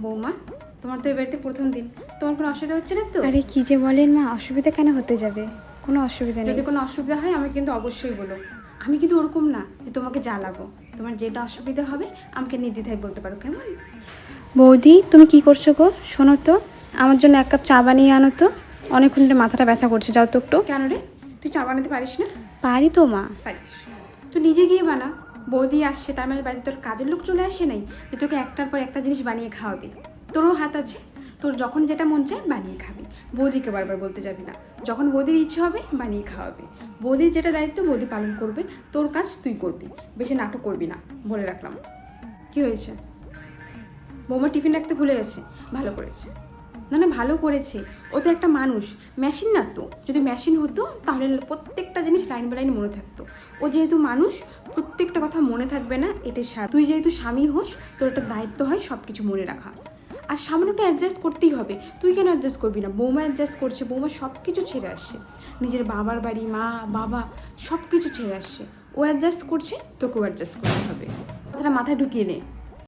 বৌমা, তোমার তো এই বাড়িতে প্রথম দিন, তোমার কোনো অসুবিধা হচ্ছে না তো? আরে কি যে বলেন মা, অসুবিধা কেন হতে যাবে? কোনো অসুবিধা নেই। যদি কোনো অসুবিধা হয় আমি কিন্তু অবশ্যই বলো। আমি কিন্তু ওরকম না যে তোমাকে জ্বালাবো। তোমার যেটা অসুবিধা হবে আমাকে নির্দ্বিধায় বলতে পারো, কেমন? বৌদি, তুমি কি করছো গো? শোনো তো, আমার জন্য 1 কাপ চা বানিয়ে আনো তো। অনেকক্ষণ ধরে মাথাটা ব্যথা করছে, যাও তো একটু। কেন রে, তুই চা বানাতে পারিস না? পারি তো মা। পারিস, তুই নিজে গিয়ে বানা। বৌদি আসছে, তার মানে বাড়িতে তোর কাজের লোক চলে আসে নাই যে তোকে একটার পর একটা জিনিস বানিয়ে খাওয়াবি। তোরও হাত আছে, তোর যখন যেটা মন চায় বানিয়ে খাবি। বৌদিকে বারবার বলতে যাবি না। যখন বৌদির ইচ্ছে হবে বানিয়ে খাওয়াবি। বৌদির যেটা দায়িত্ব বৌদি পালন করবে, তোর কাজ তুই করবি। বেশি নাটক করবি না, বলে রাখলাম। কি হয়েছে? বৌমা টিফিন রাখতে ভুলে গেছে, ভালো করেছে। না না, ভালো করেছে। ও তো একটা মানুষ, মেশিন না তো। যদি মেশিন হতো তাহলে প্রত্যেকটা জিনিস লাইন বাই লাইন মনে থাকতো। ও যেহেতু মানুষ, প্রত্যেকটা কথা মনে থাকবে না, এটাই তুই যেহেতু স্বামী হোস, তোর একটা দায়িত্ব হয় সব কিছু মনে রাখা। আর সামান্যটা অ্যাডজাস্ট করতেই হবে। তুই কেন অ্যাডজাস্ট করবি না? বৌমা অ্যাডজাস্ট করছে, বৌমা সব কিছু ছেড়ে আসছে। নিজের বাবার বাড়ি, মা বাবা সব কিছু ছেড়ে আসছে। ও অ্যাডজাস্ট করছে, তোকেও অ্যাডজাস্ট করতে হবে। কথাটা মাথায় ঢুকিয়ে নে।